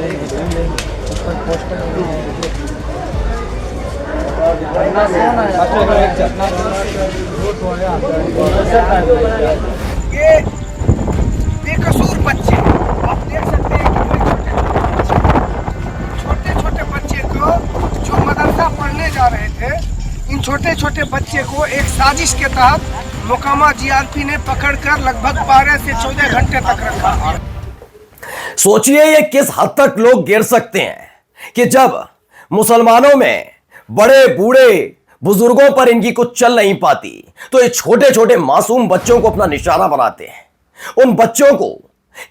ये बेकसूर बच्चे आप देख सकते हैं कि छोटे छोटे बच्चे को जो मदरसा पढ़ने जा रहे थे, इन छोटे छोटे बच्चे को एक साजिश के तहत मोकामा जीआरपी ने पकड़कर लगभग 12 से 14 घंटे तक रखा। सोचिए ये किस हद तक लोग गिर सकते हैं कि जब मुसलमानों में बड़े बूढ़े बुजुर्गों पर इनकी कुछ चल नहीं पाती तो ये छोटे छोटे मासूम बच्चों को अपना निशाना बनाते हैं। उन बच्चों को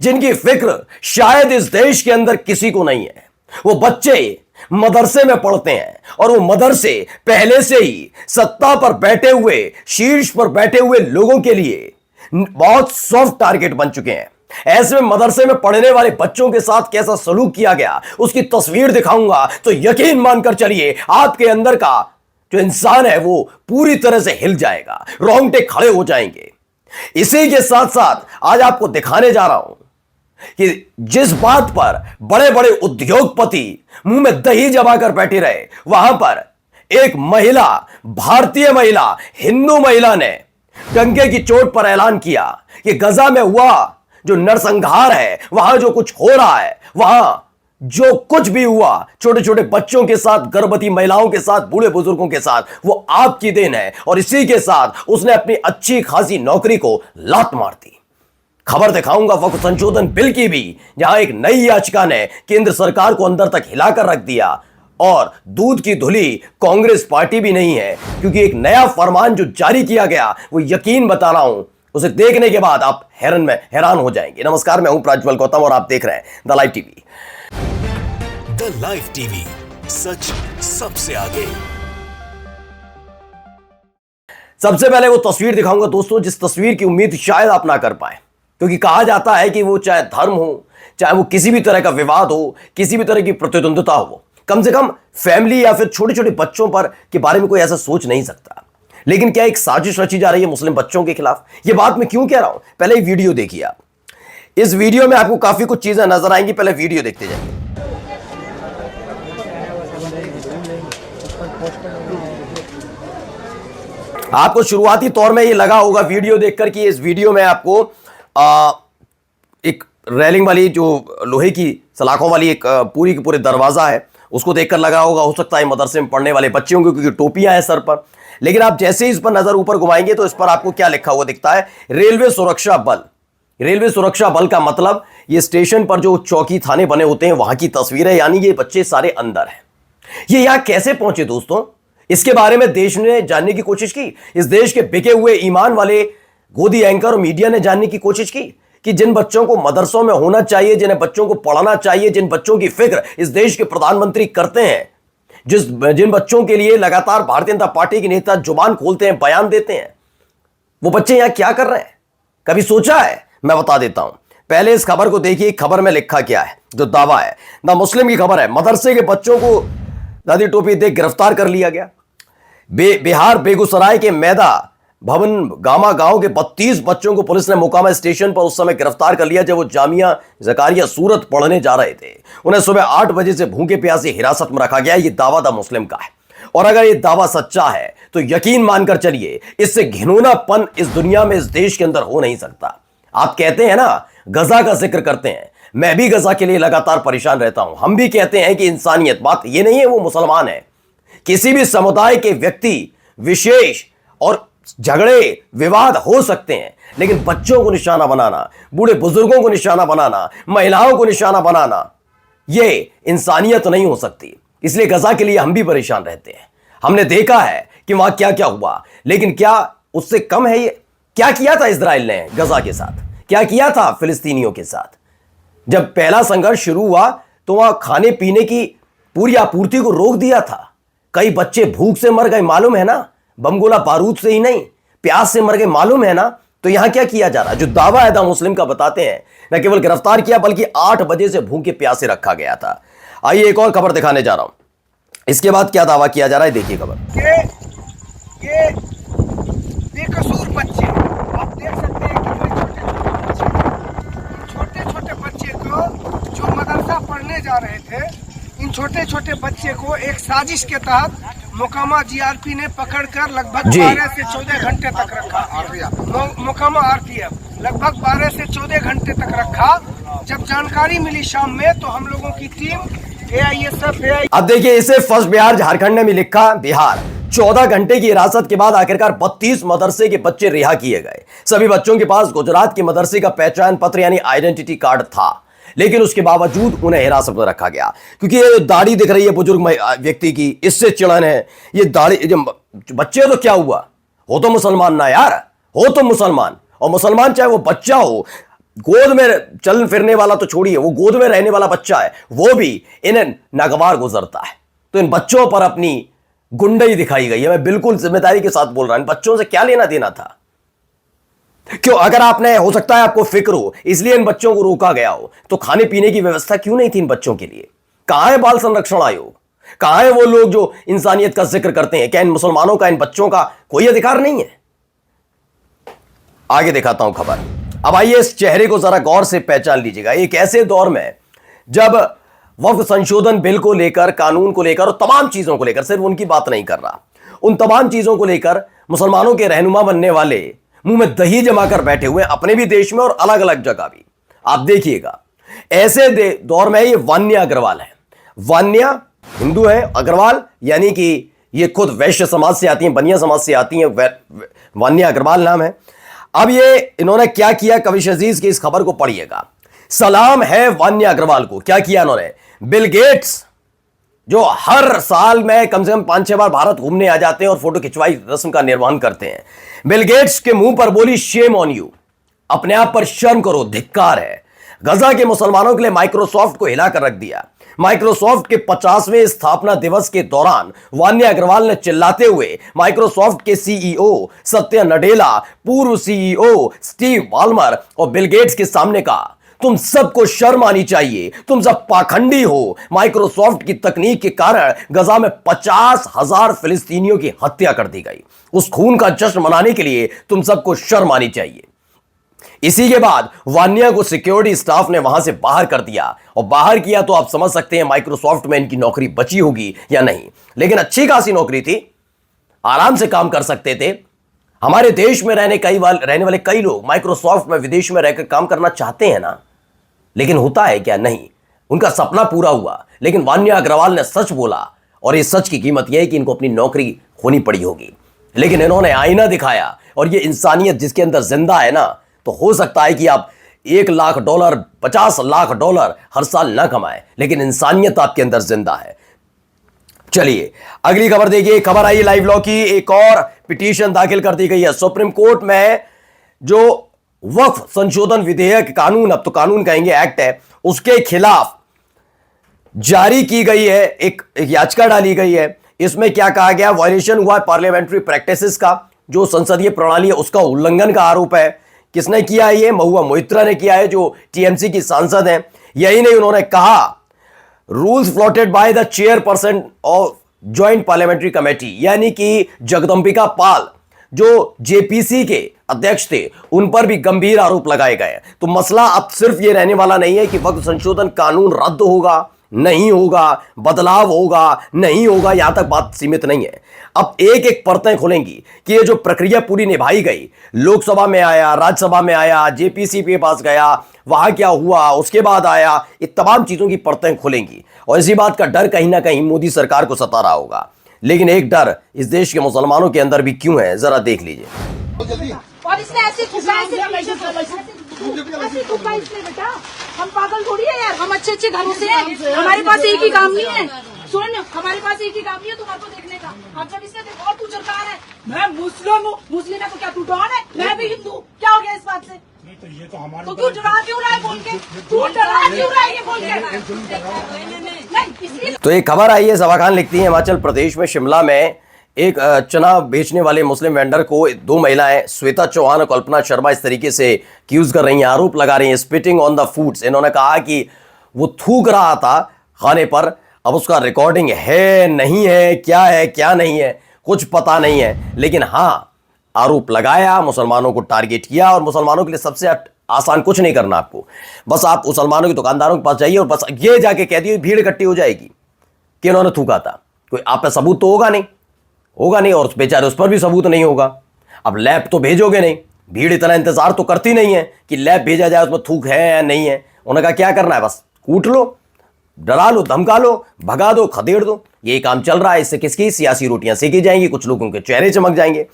जिनकी फिक्र शायद इस देश के अंदर किसी को नहीं है। वो बच्चे मदरसे में पढ़ते हैं और वो मदरसे पहले से ही सत्ता पर बैठे हुए, शीर्ष पर बैठे हुए लोगों के लिए बहुत सॉफ्ट टारगेट बन चुके हैं। ऐसे में मदरसे में पढ़ने वाले बच्चों के साथ कैसा सलूक किया गया उसकी तस्वीर दिखाऊंगा तो यकीन मानकर चलिए आपके अंदर का जो इंसान है वो पूरी तरह से हिल जाएगा, रोंगटे खड़े हो जाएंगे। इसी के साथ साथ आज आपको दिखाने जा रहा हूं कि जिस बात पर बड़े बड़े उद्योगपति मुंह में दही जमाकर बैठे रहे, वहां पर एक महिला, भारतीय महिला, हिंदू महिला ने डंके की चोट पर ऐलान किया कि गजा में हुआ जो नरसंहार है, वहां जो कुछ हो रहा है, वहां जो कुछ भी हुआ छोटे छोटे बच्चों के साथ, गर्भवती महिलाओं के साथ, बूढ़े बुजुर्गों के साथ, वो आपकी देन है। और इसी के साथ उसने अपनी अच्छी खासी नौकरी को लात मार दी। खबर दिखाऊंगा वक्फ संशोधन बिल की भी, जहां एक नई याचिका ने केंद्र सरकार को अंदर तक हिलाकर रख दिया। और दूध की धुली कांग्रेस पार्टी भी नहीं है, क्योंकि एक नया फरमान जो जारी किया गया वो यकीन बता रहा हूं, उसे देखने के बाद आप हैरान हो जाएंगे। नमस्कार, मैं हूं प्रज्वल गौतम और आप देख रहे हैं the live TV. The live TV, सच सबसे आगे। सबसे पहले वो तस्वीर दिखाऊंगा दोस्तों, जिस तस्वीर की उम्मीद शायद आप ना कर पाए, क्योंकि कहा जाता है कि वो चाहे धर्म हो, चाहे वो किसी भी तरह का विवाद हो, किसी भी तरह की प्रतिद्वंद्विता हो, कम से कम फैमिली या फिर छोटे छोटे बच्चों पर के बारे में कोई ऐसा सोच नहीं सकता। लेकिन क्या एक साजिश रची जा रही है मुस्लिम बच्चों के खिलाफ? ये बात मैं क्यों कह रहा हूं, पहले ही वीडियो देखिए आप। इस वीडियो में आपको काफी कुछ चीजें नजर आएंगी, पहले वीडियो देखते जाइए। आपको शुरुआती तौर में ये लगा होगा वीडियो देखकर कि इस वीडियो में आपको एक रेलिंग वाली, जो लोहे की सलाखों वाली एक पूरी की पूरी दरवाजा है, उसको देखकर लगा होगा हो सकता है मदरसे में पढ़ने वाले बच्चे होंगे, क्योंकि टोपियां हैं सर पर। लेकिन आप जैसे ही इस पर नजर ऊपर घुमाएंगे तो इस पर आपको क्या लिखा हुआ दिखता है? रेलवे सुरक्षा बल। रेलवे सुरक्षा बल का मतलब ये स्टेशन पर जो चौकी थाने बने होते हैं वहां की तस्वीर है, यानी ये बच्चे सारे अंदर हैं। ये यहां कैसे पहुंचे दोस्तों, इसके बारे में देश ने जानने की कोशिश की। इस देश के बिके हुए ईमान वाले गोदी एंकर और मीडिया ने जानने की कोशिश की कि जिन बच्चों को मदरसों में होना चाहिए, जिन्हें बच्चों को पढ़ाना चाहिए, जिन बच्चों की फिक्र इस देश के प्रधानमंत्री करते हैं, जिन बच्चों के लिए लगातार भारतीय जनता पार्टी के नेता जुबान खोलते हैं, बयान देते हैं, वो बच्चे यहां क्या कर रहे हैं? कभी सोचा है? मैं बता देता हूं। पहले इस खबर को देखिए, खबर में लिखा क्या है, जो दावा है। द मुस्लिम की खबर है, मदरसे के बच्चों को दादी टोपी देख गिरफ्तार कर लिया गया। बिहार बेगूसराय के मैदा भवन गामा गांव के 32 बच्चों को पुलिस ने मोकामा स्टेशन पर उस समय गिरफ्तार कर लिया जब वो जामिया जकारिया सूरत पढ़ने जा रहे थे। उन्हें सुबह 8 बजे से भूखे प्यासे हिरासत में रखा गया। ये दावा द मुस्लिम का है, और अगर ये दावा सच्चा है तो यकीन मानकर चलिए, इससे घिनौनापन इस दुनिया में, इस देश के अंदर हो नहीं सकता। आप कहते हैं ना, गजा का जिक्र करते हैं, मैं भी गजा के लिए लगातार परेशान रहता हूं। हम भी कहते हैं कि इंसानियत, बात ये नहीं है वो मुसलमान है, किसी भी समुदाय के व्यक्ति विशेष और झगड़े विवाद हो सकते हैं, लेकिन बच्चों को निशाना बनाना, बूढ़े बुजुर्गों को निशाना बनाना, महिलाओं को निशाना बनाना, यह इंसानियत नहीं हो सकती। इसलिए गजा के लिए हम भी परेशान रहते हैं। हमने देखा है कि वहां क्या क्या हुआ, लेकिन क्या उससे कम है ये? क्या किया था इजराइल ने गजा के साथ, क्या किया था फिलिस्तीनियों के साथ? जब पहला संघर्ष शुरू हुआ तो वहां खाने पीने की पूरी आपूर्ति को रोक दिया था। कई बच्चे भूख से मर गए, मालूम है ना, बमगोला बारूद से ही नहीं, प्यास से मर गए, मालूम है ना। तो यहां क्या किया जा रहा है? जो दावा है द मुस्लिम का बताते हैं, न केवल गिरफ्तार किया बल्कि 8 बजे से भूखे प्यासे रखा गया था। आइए एक और खबर दिखाने जा रहा हूं, इसके बाद क्या दावा किया जा रहा है, देखिए खबर। ये बेकसूर बच्चे आप देख सकते हैं कि छोटे छोटे बच्चे को जो मदरसा पढ़ने पढ़ने जा रहे थे। इन छोटे छोटे बच्चे को एक साजिश के तहत मोकामा जीआरपी ने पकड़कर लगभग जी। 12 से 14 घंटे तक रखा। मोकामा आरपीएफ लगभग 12 से 14 घंटे तक रखा। जब जानकारी मिली शाम में तो हम लोगों की टीम एआईएसएफ अब देखिए, इसे फर्स्ट बिहार झारखंड ने भी लिखा। बिहार 14 घंटे की हिरासत के बाद आखिरकार 32 मदरसे के बच्चे रिहा किए गए। सभी बच्चों के पास गुजरात के मदरसे का पहचान पत्र यानी आइडेंटिटी कार्ड था, लेकिन उसके बावजूद उन्हें हिरासत में रखा गया। क्योंकि ये दाढ़ी दिख रही है बुजुर्ग व्यक्ति की, इससे चिड़न है। ये दाढ़ी बच्चे तो क्या हुआ, हो तो मुसलमान ना यार, हो तो मुसलमान। और मुसलमान चाहे वो बच्चा हो, गोद में चल फिरने वाला तो छोड़िए, वो गोद में रहने वाला बच्चा है, वो भी इन्हें नागवार गुजरता है। तो इन बच्चों पर अपनी गुंडई दिखाई गई है। मैं बिल्कुल जिम्मेदारी के साथ बोल रहा हूं, इन बच्चों से क्या लेना देना था? क्यों, अगर आपने, हो सकता है आपको फिक्र हो इसलिए इन बच्चों को रोका गया हो, तो खाने पीने की व्यवस्था क्यों नहीं थी इन बच्चों के लिए? कहां है बाल संरक्षण आयोग? कहां है वो लोग जो इंसानियत का जिक्र करते हैं? क्या इन मुसलमानों का, इन बच्चों का कोई अधिकार नहीं है? आगे दिखाता हूं खबर। अब आइए इस चेहरे को जरा गौर से पहचान लीजिएगा। एक ऐसे दौर में जब वक्फ संशोधन बिल को लेकर, कानून को लेकर और तमाम चीजों को लेकर, सिर्फ उनकी बात नहीं कर रहा, उन तमाम चीजों को लेकर मुसलमानों के रहनुमा बनने वाले मुंह में दही जमाकर बैठे हुए, अपने भी देश में और अलग अलग जगह भी। आप देखिएगा, ऐसे दौर में ये वान्या अग्रवाल है। वान्या हिंदू है, अग्रवाल यानी कि ये खुद वैश्य समाज से आती हैं, बनिया समाज से आती हैं, वान्या अग्रवाल नाम है। अब ये इन्होंने क्या किया, कविश अजीज की इस खबर को पढ़िएगा। सलाम है वान्या अग्रवाल को। क्या किया इन्होंने? बिल गेट्स जो हर साल में कम से कम 5-6 बार भारत घूमने आ जाते हैं और फोटो खिंचवाई रस्म का निर्वहन करते हैं, बिल गेट्स के मुंह पर बोली शेम ऑन यू, अपने आप पर शर्म करो, धिक्कार है। गजा के मुसलमानों के लिए माइक्रोसॉफ्ट को हिलाकर रख दिया। माइक्रोसॉफ्ट के 50वें स्थापना दिवस के दौरान वान्या अग्रवाल ने चिल्लाते हुए माइक्रोसॉफ्ट के सीईओ सत्या नडेला, पूर्व सीईओ स्टीव बाल्मर और बिल गेट्स के सामने कहा, तुम सबको शर्म आनी चाहिए, तुम सब पाखंडी हो। माइक्रोसॉफ्ट की तकनीक के कारण गजा में 50,000 फिलिस्तीनियों की हत्या कर दी गई। उस खून का जश्न मनाने के लिए तुम सबको शर्म आनी चाहिए। इसी के बाद वान्या को सिक्योरिटी स्टाफ ने वहां से बाहर कर दिया, और बाहर किया तो आप समझ सकते हैं माइक्रोसॉफ्ट में इनकी नौकरी बची होगी या नहीं। लेकिन अच्छी खासी नौकरी थी, आराम से काम कर सकते थे। हमारे देश में रहने वाले कई लोग माइक्रोसॉफ्ट में विदेश में रहकर काम करना चाहते हैं ना, लेकिन होता है क्या? नहीं, उनका सपना पूरा हुआ। लेकिन वान्या अग्रवाल ने सच बोला, और इस सच की कीमत यह है कि इनको अपनी नौकरी खोनी पड़ी होगी। लेकिन इन्होंने आईना दिखाया, और ये इंसानियत जिसके अंदर जिंदा है ना, तो हो सकता है कि आप $1 लाख, $50 लाख हर साल ना कमाएं, लेकिन इंसानियत आपके अंदर जिंदा है। चलिए अगली खबर देखिए। खबर आई लाइव लॉ की, एक और पिटीशन दाखिल कर दी गई है सुप्रीम कोर्ट में। जो वक्फ संशोधन विधेयक, कानून, अब तो कानून कहेंगे, एक्ट है, उसके खिलाफ जारी की गई है एक याचिका डाली गई है। इसमें क्या कहा गया? वायलेशन हुआ पार्लियामेंट्री प्रैक्टिसेस का, जो संसदीय प्रणाली है उसका उल्लंघन का आरोप है। किसने किया है? ये महुआ मोइत्रा ने किया है, जो टीएमसी की सांसद हैं। यही नहीं, उन्होंने कहा rules floated by the chairperson of joint parliamentary committee, यानी कि जगदंबिका पाल जो जेपीसी के अध्यक्ष थे, उन पर भी गंभीर आरोप लगाए गए। तो मसला अब सिर्फ ये रहने वाला नहीं है कि वक्फ संशोधन कानून रद्द होगा, नहीं होगा, बदलाव होगा, नहीं होगा, यहां तक बात सीमित नहीं है। अब एक एक परतें खुलेंगी कि ये जो प्रक्रिया पूरी निभाई गई, लोकसभा में आया, राज्यसभा में आया, जेपीसी के पास गया, वहां क्या हुआ, उसके बाद आया, ये तमाम चीजों की परतें खुलेंगी। और इसी बात का डर कहीं ना कहीं मोदी सरकार को सता रहा होगा। लेकिन एक डर इस देश के मुसलमानों के अंदर भी क्यों है, जरा देख लीजिए। और इसने ऐसे थूका इसने, बेटा हम पागल थोड़ी है यार, हम अच्छे अच्छे घरों से हैं, हमारे पास एक ही काम नहीं है। सुन, हमारे पास एक ही काम नहीं है तुम्हारे को देखने का। अब जब इसने देखो, और तू सरकार है, मैं मुस्लिम हूँ, मुस्लिम है तो क्या तू डॉन है? मैं भी हिंदू, क्या हो गया इस बात से? तो ये तो हमारा, तो क्यों डरा क्यों रहा है बोल के? तू डरा क्यों रहा है ये बोल के? नहीं, इसलिए तो एक खबर आई है, सबा खान लिखती है, हिमाचल प्रदेश में शिमला में एक चना बेचने वाले मुस्लिम वेंडर को 2 महिलाएं श्वेता चौहान और कल्पना शर्मा इस तरीके से एक्यूज कर रही हैं, आरोप लगा रही हैं, स्पिटिंग ऑन द फूड्स। इन्होंने कहा कि वो थूक रहा था खाने पर। अब उसका रिकॉर्डिंग है, नहीं है, क्या नहीं है, कुछ पता नहीं है। लेकिन हाँ, आरोप लगाया, मुसलमानों को टारगेट किया, और मुसलमानों के लिए सबसे आसान कुछ नहीं करना आपको। बस आप मुसलमानों के दुकानदारों के पास जाइए और बस ये जाके कह दिए भीड़ इकट्ठी हो जाएगी कि इन्होंने थूका था। कोई आप पे सबूत तो होगा नहीं, और बेचारे उस पर भी सबूत नहीं होगा। अब लैब तो भेजोगे नहीं, भीड़ इतना इंतजार तो करती नहीं है कि लैब भेजा जाए उसमें थूक है या नहीं है। उन्होंने कहा क्या करना है, बस कूट लो, डरा लो, धमका लो, भगा दो, खदेड़ दो। यही काम चल रहा है। इससे किसकी सियासी रोटियां सेकी जाएंगी, कुछ लोगों के चेहरे चमक जाएंगे।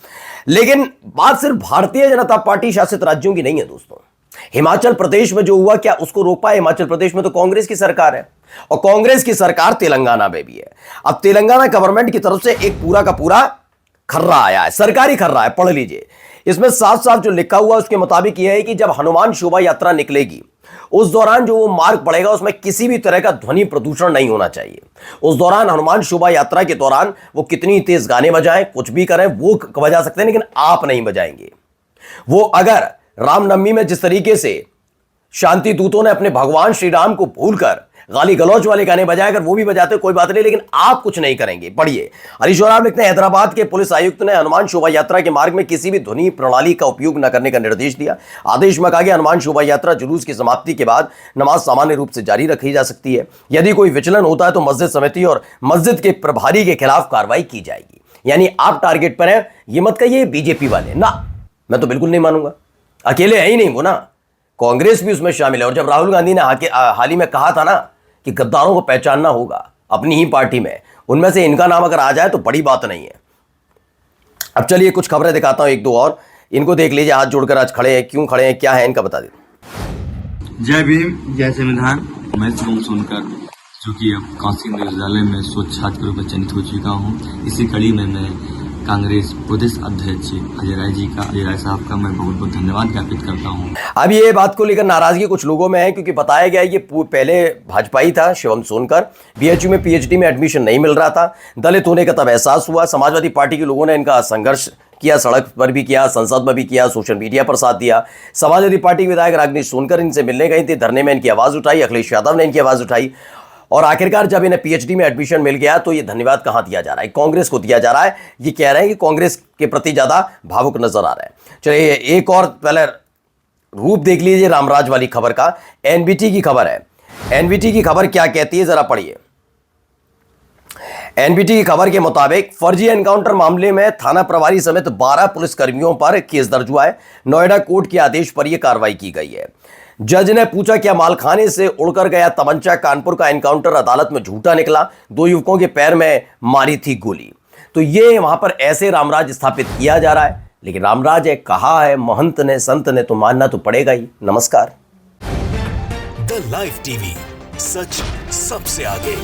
लेकिन बात सिर्फ भारतीय जनता पार्टी शासित राज्यों की नहीं है दोस्तों। हिमाचल प्रदेश में जो हुआ, क्या उसको रोक पाए? हिमाचल प्रदेश में तो कांग्रेस की सरकार है और कांग्रेस की सरकार तेलंगाना में भी है। अब तेलंगाना गवर्नमेंट की तरफ से एक पूरा का पूरा खर्रा आया है, सरकारी खर्रा है, पढ़ लीजिए। इसमें साफ साफ जो लिखा हुआ उसके मुताबिक यह है कि जब हनुमान शोभा यात्रा निकलेगी उस दौरान जो वो मार्ग पड़ेगा उसमें किसी भी तरह का ध्वनि प्रदूषण नहीं होना चाहिए। उस दौरान हनुमान शोभा यात्रा के दौरान वो कितनी तेज गाने बजाएं, कुछ भी करें, वो बजा सकते हैं, लेकिन आप नहीं बजाएंगे। वो अगर रामनवमी में जिस तरीके से शांति दूतों ने अपने भगवान श्री राम को भूलकर गाली गलौज वाले गाने बजाए, अगर वो भी बजाते कोई बात नहीं, लेकिन आप कुछ नहीं करेंगे। पढ़िए, हरीश राव लिखते हैं हैदराबाद के पुलिस आयुक्त ने हनुमान शोभा यात्रा के मार्ग में किसी भी ध्वनि प्रणाली का उपयोग न करने का निर्देश दिया। आदेश में कहा गया हनुमान शोभा यात्रा जुलूस की समाप्ति के बाद नमाज सामान्य रूप से जारी रखी जा सकती है। यदि कोई विचलन होता है तो मस्जिद समिति और मस्जिद के प्रभारी के खिलाफ कार्रवाई की जाएगी। यानी आप टारगेट पर हैं, ये मत कहिए बीजेपी वाले ना, मैं तो बिल्कुल नहीं मानूंगा। अकेले है ही नहीं वो ना, कांग्रेस भी उसमें शामिल है। और जब राहुल गांधी ने हाल ही में कहा था ना कि गद्दारों को पहचानना होगा अपनी ही पार्टी में, उनमें से इनका नाम अगर आ जाए तो बड़ी बात नहीं है। अब चलिए कुछ खबरें दिखाता हूं, एक दो और, इनको देख लीजिए। हाथ जोड़कर आज खड़े हैं, क्यों खड़े हैं, क्या है इनका बता दें। जय भीम, जय संविधान। मैं शुभम सोनकर, जो कि अब काशी विश्वविद्यालय में स्वच्छ छात्र के रूप में चयनित हो चुका हूँ। इसी कड़ी में मैं कांग्रेस प्रदेश अध्यक्ष अजय राय साहब का मैं बहुत बहुत धन्यवाद ज्ञापित करता हूं। अब ये बात को लेकर नाराजगी कुछ लोगों में है, क्योंकि बताया गया है ये पहले भाजपाई था शिवम सोनकर, बीएचयू में पीएचडी में एडमिशन नहीं मिल रहा था, दलित होने का तब एहसास हुआ। समाजवादी पार्टी के लोगों ने इनका संघर्ष किया, सड़क पर भी किया, संसद में भी किया, सोशल मीडिया पर साथ दिया। समाजवादी पार्टी के विधायक रागनीश सोनकर इनसे मिलने गई थी, धरने में इनकी आवाज उठाई, अखिलेश यादव ने इनकी आवाज उठाई, और आखिरकार जब इन्हें पीएचडी में एडमिशन मिल गया तो ये धन्यवाद कहां दिया जा रहा है, कांग्रेस को दिया जा रहा है। ये कह रहे हैं कि कांग्रेस के प्रति ज्यादा भावुक नजर आ रहा है। चलिए एक और पहले रूप देख लीजिए रामराज वाली खबर का। एनबीटी की खबर है, एनबीटी की खबर क्या कहती है जरा पढ़िए। एनबीटी की खबर के मुताबिक फर्जी एनकाउंटर मामले में थाना प्रभारी समेत 12 पुलिसकर्मियों पर केस दर्ज हुआ है। नोएडा कोर्ट के आदेश पर यह कार्रवाई की गई है। जज ने पूछा क्या मालखाने से उड़कर गया तमंचा कानपुर का एनकाउंटर अदालत में झूठा निकला, 2 युवकों के पैर में मारी थी गोली। तो ये वहां पर ऐसे रामराज स्थापित किया जा रहा है, लेकिन रामराज है, कहा है महंत ने, संत ने, तो मानना तो पड़ेगा ही। नमस्कार। द लाइव टीवी, सच सबसे आगे।